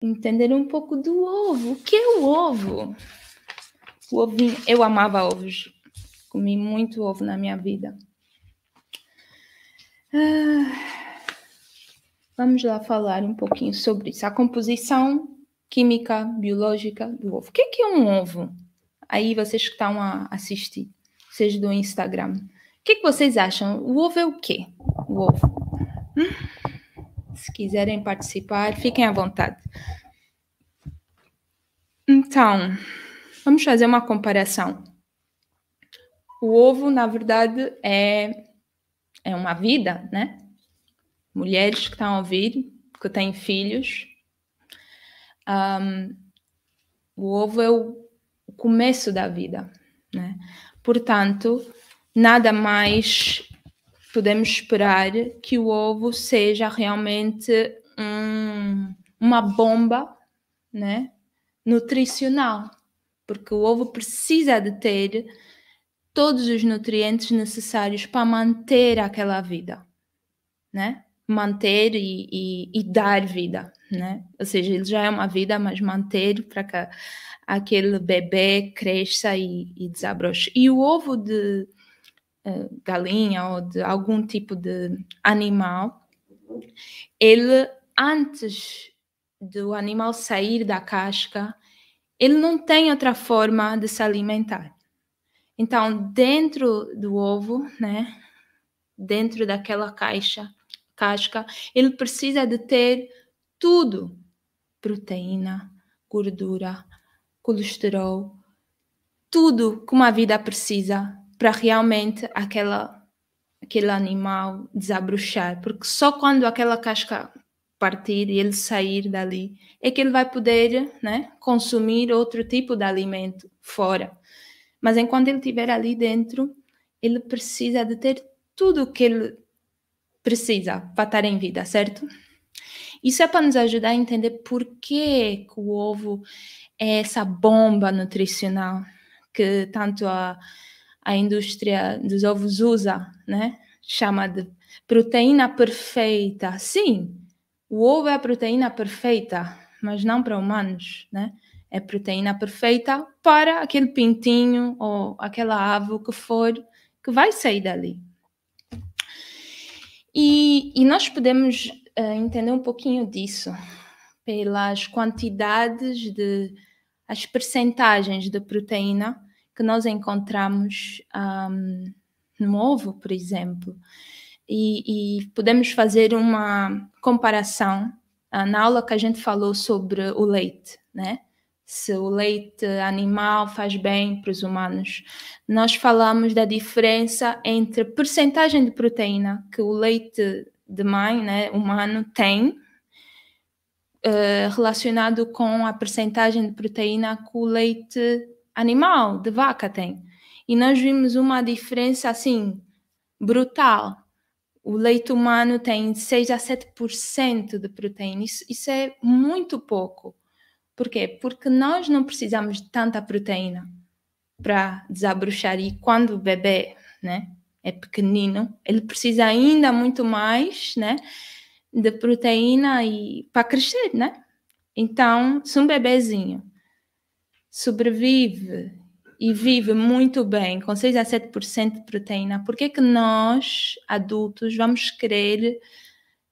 entender um pouco do ovo. O que é o ovo? O ovinho, eu amava ovos. Comi muito ovo na minha vida. Vamos lá falar um pouquinho sobre isso. A composição química, biológica do ovo. O que é um ovo? Aí vocês que estão a assistir, vocês do Instagram. O que vocês acham? O ovo é o quê? O ovo. Se quiserem participar, fiquem à vontade. Então, vamos fazer uma comparação. O ovo, na verdade, é uma vida, né? Mulheres que estão a ouvir, que têm filhos. O ovo é o começo da vida, né? Portanto, nada mais podemos esperar que o ovo seja realmente uma bomba, né, nutricional, porque o ovo precisa de ter todos os nutrientes necessários para manter aquela vida, né? Manter e dar vida, né? Ou seja, ele já é uma vida, mas manter para que aquele bebê cresça e desabroche. E o ovo de galinha ou de algum tipo de animal, ele, antes do animal sair da casca, ele não tem outra forma de se alimentar. Então, dentro do ovo, né, dentro daquela casca, ele precisa de ter tudo: proteína, gordura, colesterol, tudo que uma vida precisa para realmente aquele animal desabrochar, porque só quando aquela casca partir e ele sair dali é que ele vai poder, né, consumir outro tipo de alimento fora. Mas enquanto ele estiver ali dentro, ele precisa de ter tudo o que ele precisa para estar em vida, certo? Isso é para nos ajudar a entender por que o ovo é essa bomba nutricional que tanto a indústria dos ovos usa, né? Chama de proteína perfeita. Sim, o ovo é a proteína perfeita, mas não para humanos, né? É proteína perfeita para aquele pintinho ou aquela ave que for, que vai sair dali. E nós podemos entender um pouquinho disso pelas quantidades as percentagens de proteína que nós encontramos no ovo, por exemplo. E podemos fazer uma comparação na aula que a gente falou sobre o leite, né? Se o leite animal faz bem para os humanos. Nós falamos da diferença entre a percentagem de proteína que o leite de mãe, né, humano, tem, relacionado com a percentagem de proteína que o leite animal, de vaca, tem. E nós vimos uma diferença, assim, brutal. O leite humano tem 6 a 7% de proteína. Isso é muito pouco. Por quê? Porque nós não precisamos de tanta proteína para desabrochar. E quando o bebê, né, é pequenino, ele precisa ainda muito mais, né, de proteína e para crescer, né? Então, se um bebezinho sobrevive e vive muito bem com 6 a 7% de proteína, por que nós, adultos, vamos querer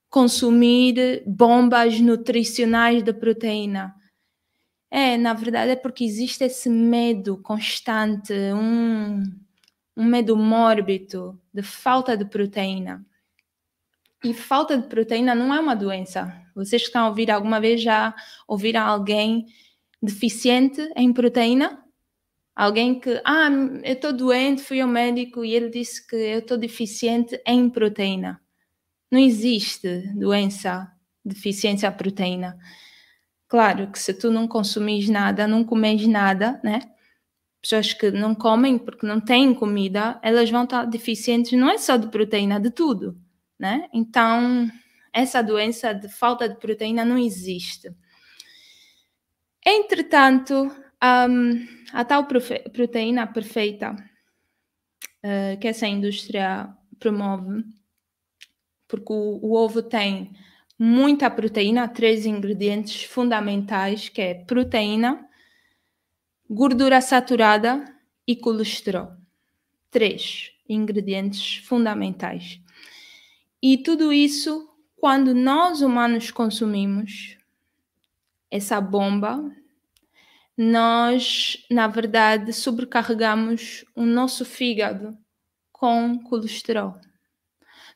consumir bombas nutricionais de proteína? Na verdade é porque existe esse medo constante, um medo mórbido de falta de proteína. E falta de proteína não é uma doença. Vocês que estão a ouvir, alguma vez já ouviram alguém deficiente em proteína? Alguém que, eu estou doente, fui ao médico e ele disse que eu estou deficiente em proteína. Não existe doença, deficiência à proteína. Claro que se tu não consumires nada, não comes nada, né? Pessoas que não comem porque não têm comida, elas vão estar deficientes, não é só de proteína, de tudo, né? Então, essa doença de falta de proteína não existe. Entretanto, a tal proteína perfeita que essa indústria promove, porque o ovo tem muita proteína, 3 ingredientes fundamentais, que é proteína, gordura saturada e colesterol. 3 ingredientes fundamentais. E tudo isso, quando nós humanos consumimos essa bomba, nós, na verdade, sobrecarregamos o nosso fígado com colesterol.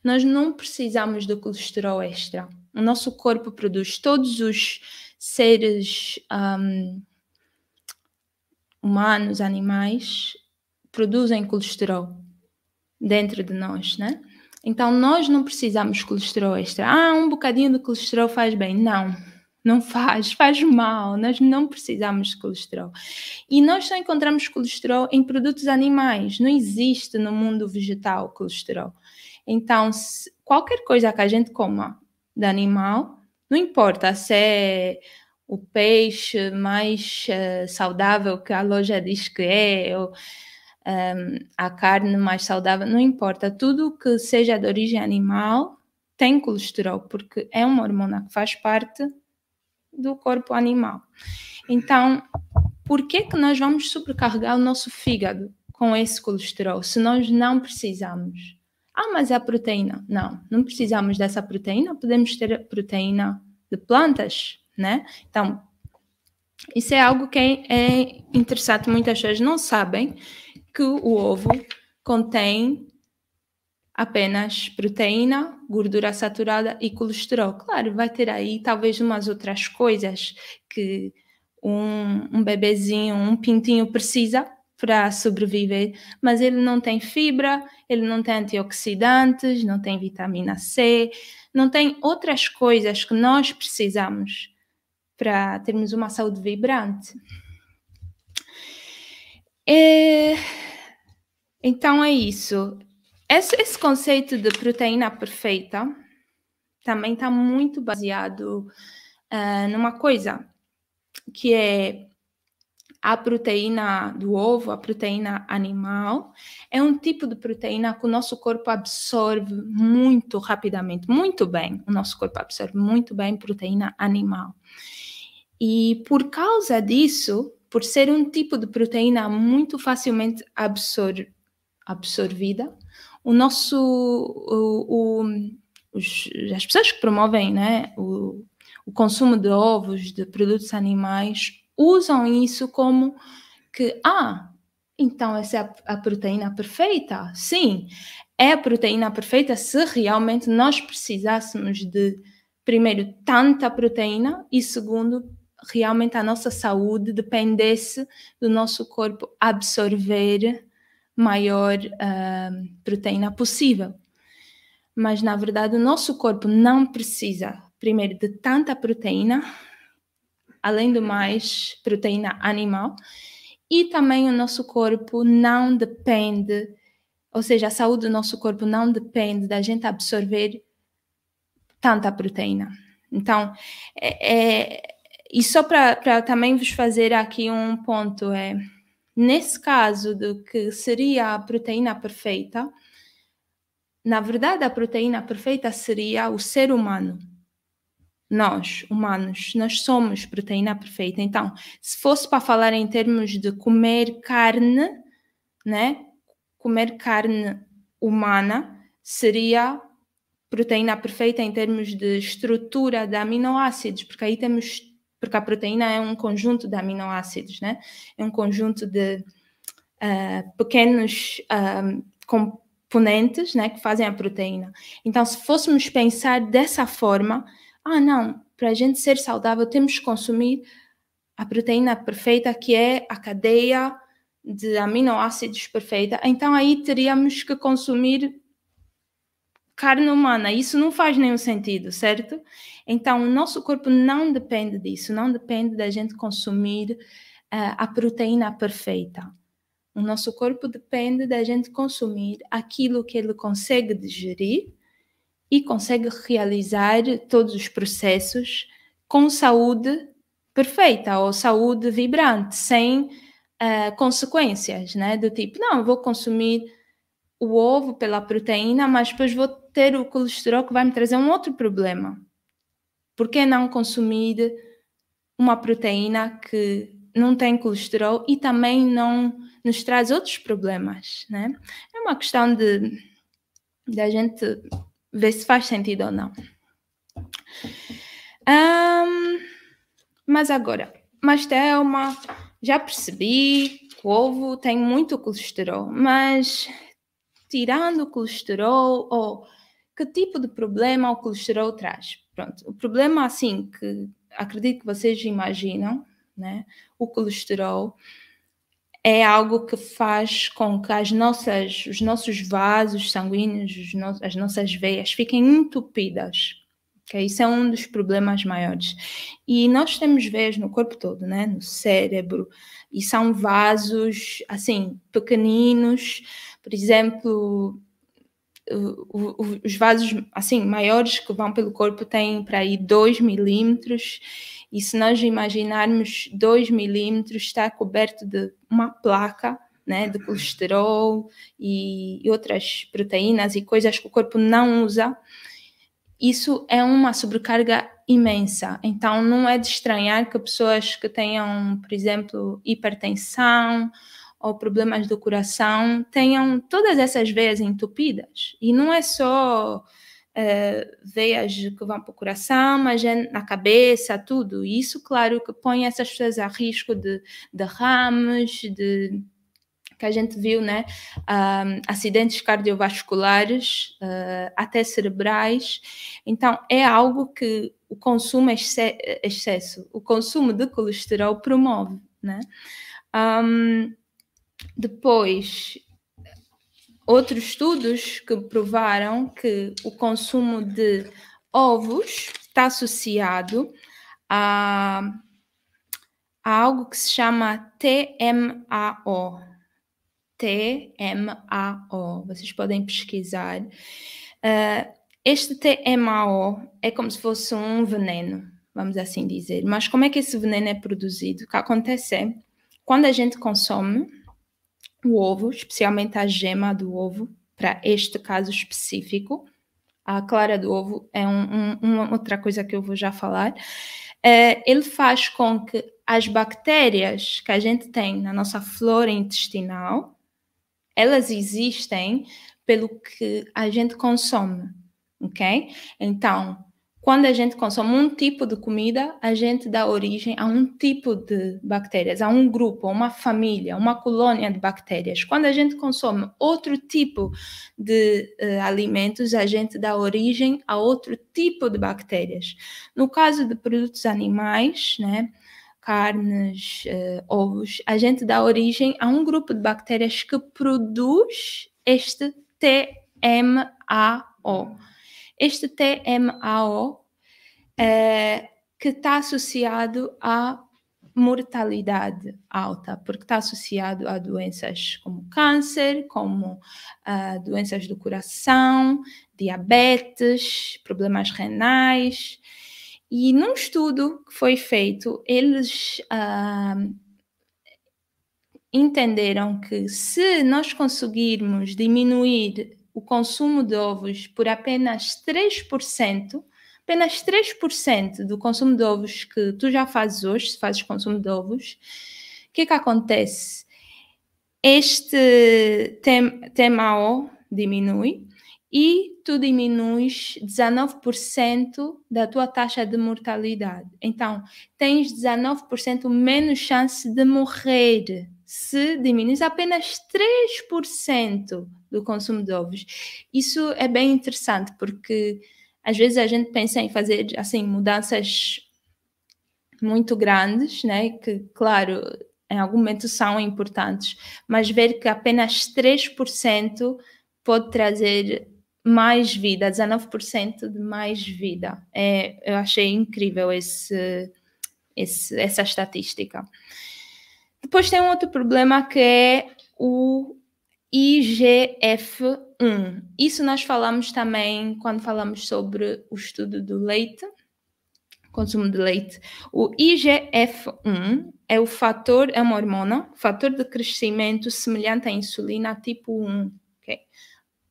Nós não precisamos de colesterol extra. O nosso corpo produz. Todos os seres humanos, animais, produzem colesterol dentro de nós, né? Então, nós não precisamos de colesterol extra. Um bocadinho de colesterol faz bem. Não faz mal. Nós não precisamos de colesterol. E nós só encontramos colesterol em produtos animais. Não existe no mundo vegetal colesterol. Então, qualquer coisa que a gente coma de animal, não importa se é o peixe mais saudável que a loja diz que é, ou a carne mais saudável, não importa. Tudo que seja de origem animal tem colesterol, porque é uma hormona que faz parte do corpo animal. Então, por que nós vamos sobrecarregar o nosso fígado com esse colesterol, se nós não precisamos? Mas é a proteína. Não precisamos dessa proteína, podemos ter proteína de plantas, né? Então, isso é algo que é interessante, muitas pessoas não sabem que o ovo contém apenas proteína, gordura saturada e colesterol. Claro, vai ter aí talvez umas outras coisas que um bebezinho, um pintinho precisa para sobreviver, mas ele não tem fibra, ele não tem antioxidantes, não tem vitamina C, não tem outras coisas que nós precisamos para termos uma saúde vibrante. Então é isso. Esse conceito de proteína perfeita também está muito baseado numa coisa, que é a proteína do ovo, a proteína animal. É um tipo de proteína que o nosso corpo absorve muito rapidamente, muito bem. O nosso corpo absorve muito bem proteína animal. E por causa disso, por ser um tipo de proteína muito facilmente absorvida, as pessoas que promovem, né, o consumo de ovos, de produtos animais, usam isso como que, então essa é a proteína perfeita. Sim, é a proteína perfeita se realmente nós precisássemos de, primeiro, tanta proteína e, segundo, realmente a nossa saúde dependesse do nosso corpo absorver maior proteína possível. Mas, na verdade, o nosso corpo não precisa, primeiro, de tanta proteína, além do mais, proteína animal, e também o nosso corpo não depende, ou seja, a saúde do nosso corpo não depende da gente absorver tanta proteína. Então, e só para também vos fazer aqui um ponto, nesse caso do que seria a proteína perfeita, na verdade, a proteína perfeita seria o ser humano. Nós, humanos, nós somos proteína perfeita. Então, se fosse para falar em termos de comer carne, né? Comer carne humana seria proteína perfeita em termos de estrutura de aminoácidos, porque aí porque a proteína é um conjunto de aminoácidos, né? É um conjunto de pequenos componentes, né, que fazem a proteína. Então, se fôssemos pensar dessa forma, não, para a gente ser saudável temos que consumir a proteína perfeita, que é a cadeia de aminoácidos perfeita. Então, aí teríamos que consumir carne humana. Isso não faz nenhum sentido, certo? Então, o nosso corpo não depende disso, não depende da gente consumir a proteína perfeita. O nosso corpo depende da gente consumir aquilo que ele consegue digerir e consegue realizar todos os processos com saúde perfeita ou saúde vibrante, sem consequências, né? Do tipo, não, vou consumir o ovo pela proteína, mas depois vou ter o colesterol que vai me trazer um outro problema. por que não consumir uma proteína que não tem colesterol e também não nos traz outros problemas, né? É uma questão de a gente ver se faz sentido ou não. Mas agora, mas Thelma, já percebi que o ovo tem muito colesterol, mas tirando o colesterol, ou que tipo de problema o colesterol traz? Pronto, o problema, assim, que acredito que vocês imaginam, né? O colesterol é algo que faz com que os nossos vasos sanguíneos, as nossas veias fiquem entupidas. Okay? Isso é um dos problemas maiores. E nós temos veias no corpo todo, né? No cérebro, e são vasos, assim, pequeninos. Por exemplo, os vasos, assim, maiores que vão pelo corpo têm para aí 2 milímetros. E se nós imaginarmos 2 milímetros, está coberto de uma placa, né, de colesterol e outras proteínas e coisas que o corpo não usa. Isso é uma sobrecarga imensa. Então, não é de estranhar que pessoas que tenham, por exemplo, hipertensão ou problemas do coração tenham todas essas veias entupidas. E não é só veias que vão para o coração, mas é na cabeça, tudo. E isso, claro, que põe essas pessoas a risco de derrames, que a gente viu, né? Acidentes cardiovasculares, até cerebrais. Então, é algo que o consumo excesso, o consumo de colesterol promove, né? Depois, outros estudos que provaram que o consumo de ovos está associado a algo que se chama TMAO. TMAO, vocês podem pesquisar. Este TMAO é como se fosse um veneno, vamos assim dizer. Mas como é que esse veneno é produzido? O que acontece é, quando a gente consome o ovo, especialmente a gema do ovo, para este caso específico, a clara do ovo é uma outra coisa que eu vou já falar, ele faz com que as bactérias que a gente tem na nossa flora intestinal, elas existem pelo que a gente consome, ok? Então, quando a gente consome um tipo de comida, a gente dá origem a um tipo de bactérias, a um grupo, a uma família, uma colônia de bactérias. Quando a gente consome outro tipo de alimentos, a gente dá origem a outro tipo de bactérias. No caso de produtos animais, né? Carnes, ovos, a gente dá origem a um grupo de bactérias que produz este TMAO. Este TMAO que está associado à mortalidade alta, porque está associado a doenças como câncer, como doenças do coração, diabetes, problemas renais. E num estudo que foi feito, eles entenderam que se nós conseguirmos diminuir o consumo de ovos por apenas 3%, apenas 3% do consumo de ovos que tu já fazes hoje, se fazes consumo de ovos, o que acontece? Este TMAO diminui e tu diminuis 19% da tua taxa de mortalidade. Então, tens 19% menos chance de morrer se diminuis apenas 3% do consumo de ovos. Isso é bem interessante, porque às vezes a gente pensa em fazer assim mudanças muito grandes, né? Que, claro, em algum momento são importantes, mas ver que apenas 3% pode trazer mais vida, 19% de mais vida. Eu achei incrível essa estatística. Depois tem um outro problema que é o IGF-1. Isso nós falamos também quando falamos sobre o estudo do leite, consumo de leite. O IGF-1 é uma hormona, fator de crescimento semelhante à insulina tipo 1. Okay?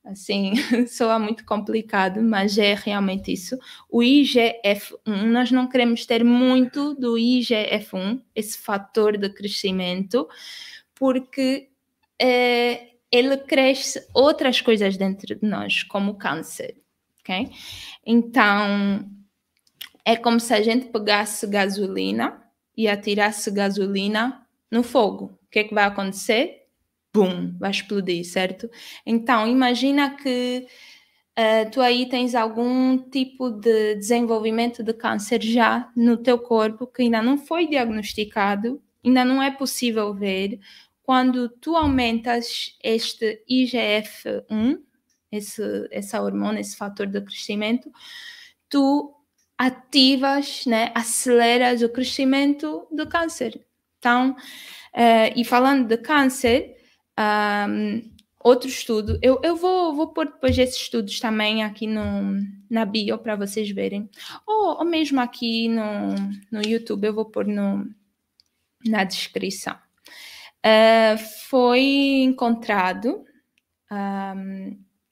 assim, soa muito complicado, mas é realmente isso. O IGF-1, nós não queremos ter muito do IGF-1, esse fator de crescimento, porque ele cresce outras coisas dentro de nós, como câncer, ok? Então, é como se a gente pegasse gasolina e atirasse gasolina no fogo. O que é que vai acontecer? Bum, vai explodir, certo? Então, imagina que tu aí tens algum tipo de desenvolvimento de câncer já no teu corpo que ainda não foi diagnosticado, ainda não é possível ver. Quando tu aumentas este IGF-1, essa hormona, esse fator de crescimento, tu ativas, né, aceleras o crescimento do câncer. Então, e falando de câncer, outro estudo, eu vou pôr depois esses estudos também aqui na bio para vocês verem, ou mesmo aqui no YouTube, eu vou pôr na descrição. Foi encontrado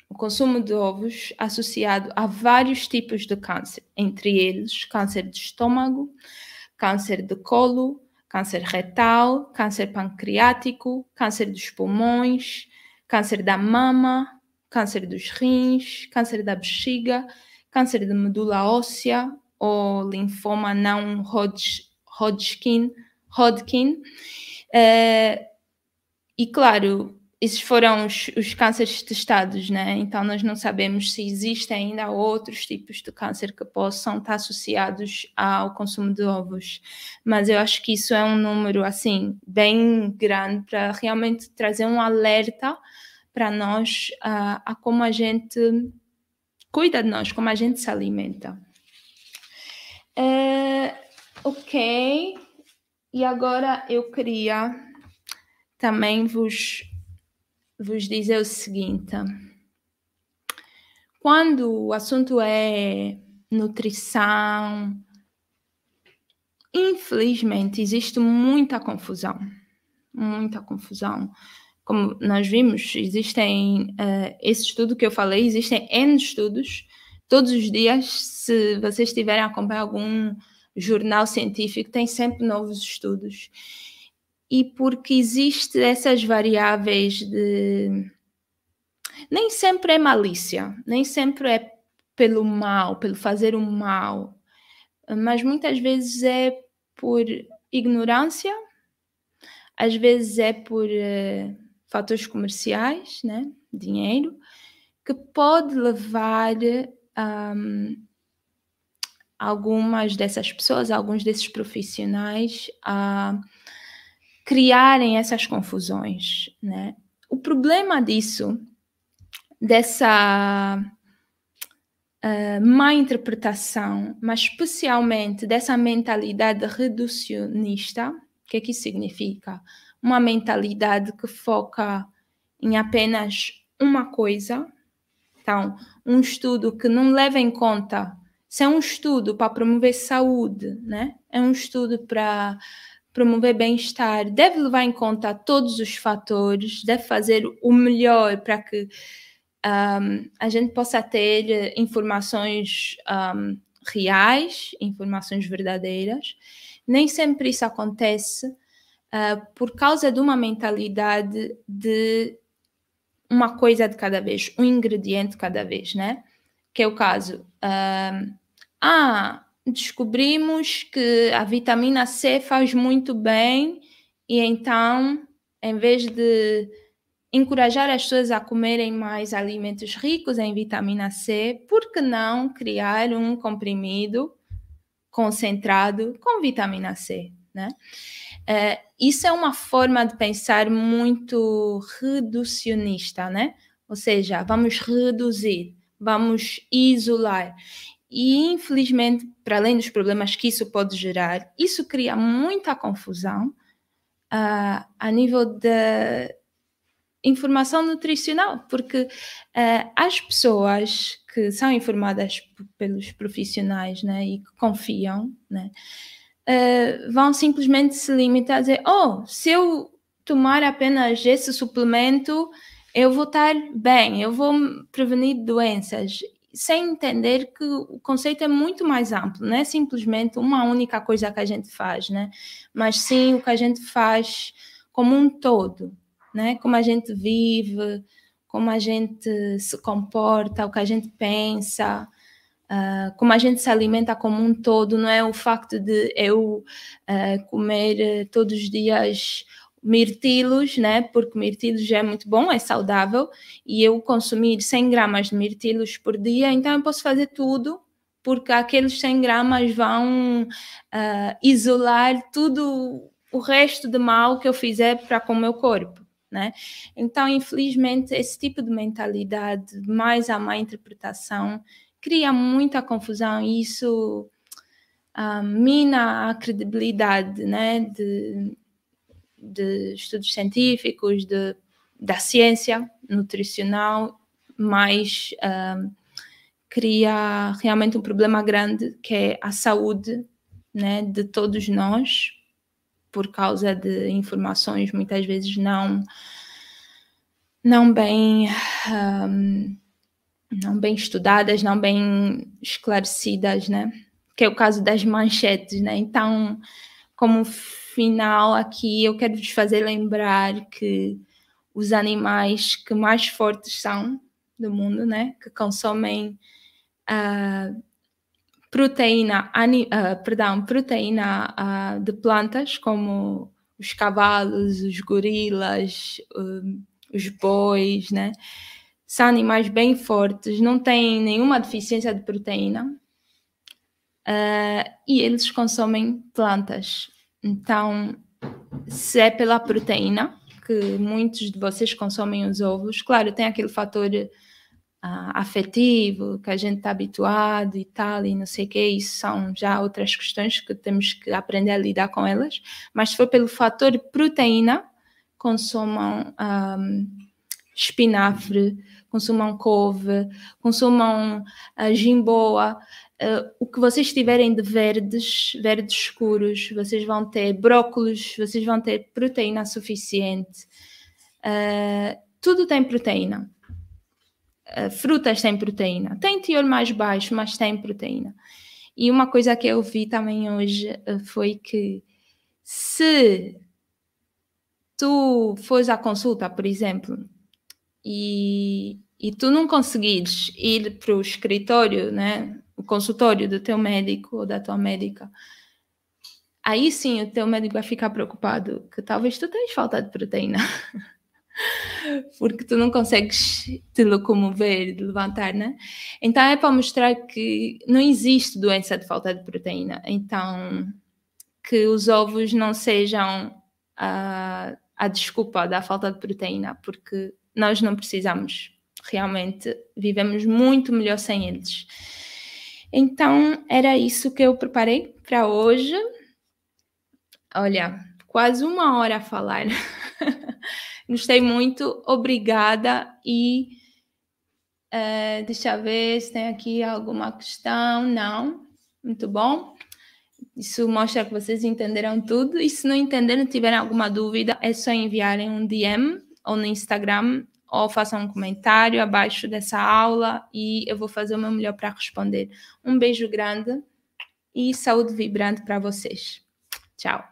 o consumo de ovos associado a vários tipos de câncer, entre eles câncer de estômago, câncer de colo, câncer retal, câncer pancreático, câncer dos pulmões, câncer da mama, câncer dos rins, câncer da bexiga, câncer de medula óssea ou linfoma não Hodgkin. E claro, esses foram os cânceres testados, né? Então nós não sabemos se existem ainda outros tipos de câncer que possam estar associados ao consumo de ovos. Mas eu acho que isso é um número, assim, bem grande para realmente trazer um alerta para nós a como a gente cuida de nós, como a gente se alimenta. Ok. E agora eu queria também vos dizer o seguinte: quando o assunto é nutrição, infelizmente existe muita confusão. Como nós vimos, existem, esse estudo que eu falei, existem N estudos, todos os dias, se vocês estiverem a acompanhar algum jornal científico, tem sempre novos estudos. E porque existem essas variáveis de... Nem sempre é malícia, nem sempre é pelo mal, pelo fazer o mal, mas muitas vezes é por ignorância, às vezes é por fatores comerciais, né? Dinheiro, que pode levar algumas dessas pessoas, alguns desses profissionais a criarem essas confusões, né? O problema dessa má interpretação, mas especialmente dessa mentalidade reducionista, o que é que isso significa? Uma mentalidade que foca em apenas uma coisa. Então, um estudo que não leva em conta, se é um estudo para promover saúde, né? É um estudo para promover bem-estar, deve levar em conta todos os fatores, deve fazer o melhor para que a gente possa ter informações reais, informações verdadeiras. Nem sempre isso acontece por causa de uma mentalidade de uma coisa de cada vez, um ingrediente de cada vez, né? Que é o caso. Descobrimos que a vitamina C faz muito bem e então, em vez de encorajar as pessoas a comerem mais alimentos ricos em vitamina C, por que não criar um comprimido concentrado com vitamina C, né? Isso é uma forma de pensar muito reducionista, né? Ou seja, vamos reduzir, vamos isolar. E, infelizmente, para além dos problemas que isso pode gerar, isso cria muita confusão a nível da informação nutricional, porque as pessoas que são informadas pelos profissionais, né, e que confiam, né, vão simplesmente se limitar a dizer: se eu tomar apenas esse suplemento, eu vou estar bem, eu vou prevenir doenças, sem entender que o conceito é muito mais amplo, não é simplesmente uma única coisa que a gente faz, né? Mas sim o que a gente faz como um todo, né? Como a gente vive, como a gente se comporta, o que a gente pensa, como a gente se alimenta como um todo, não é o facto de eu comer todos os dias mirtilos, né? Porque mirtilos já é muito bom, é saudável, e eu consumir 100 gramas de mirtilos por dia, então eu posso fazer tudo, porque aqueles 100 gramas vão isolar tudo o resto de mal que eu fizer para com o meu corpo. Né? Então, infelizmente, esse tipo de mentalidade, mais a má interpretação, cria muita confusão e isso mina a credibilidade, né, de estudos científicos, da ciência nutricional, mas cria realmente um problema grande que é a saúde, né, de todos nós, por causa de informações muitas vezes não bem estudadas, não bem esclarecidas, né? Que é o caso das manchetes, né? Então, como final aqui, eu quero vos fazer lembrar que os animais que mais fortes são do mundo, né? Que consomem proteína de plantas, como os cavalos, os gorilas, os bois, né? São animais bem fortes, não têm nenhuma deficiência de proteína e eles consomem plantas. Então, se é pela proteína que muitos de vocês consomem os ovos, claro, tem aquele fator afetivo, que a gente está habituado e tal, e não sei o que, isso são já outras questões que temos que aprender a lidar com elas, mas se for pelo fator proteína, consumam espinafre, consumam couve, consumam jimboa, o que vocês tiverem de verdes escuros, vocês vão ter brócolis, vocês vão ter proteína suficiente. Tudo tem proteína. Frutas têm proteína. Tem teor mais baixo, mas tem proteína. E uma coisa que eu vi também hoje foi que se tu fores à consulta, por exemplo, e tu não conseguires ir para o escritório, né, o consultório do teu médico ou da tua médica, aí sim o teu médico vai ficar preocupado que talvez tu tenhas falta de proteína. Porque tu não consegues te locomover, levantar, né? Então é para mostrar que não existe doença de falta de proteína. Então, que os ovos não sejam a desculpa da falta de proteína, porque nós não precisamos. Realmente, vivemos muito melhor sem eles. Então, era isso que eu preparei para hoje. Olha, quase 1 hora a falar. Gostei muito, obrigada e deixa eu ver se tem aqui alguma questão. Não, muito bom. Isso mostra que vocês entenderam tudo e se não entenderam, tiverem alguma dúvida, é só enviarem um DM ou no Instagram ou façam um comentário abaixo dessa aula e eu vou fazer o meu melhor para responder. Um beijo grande e saúde vibrante para vocês. Tchau.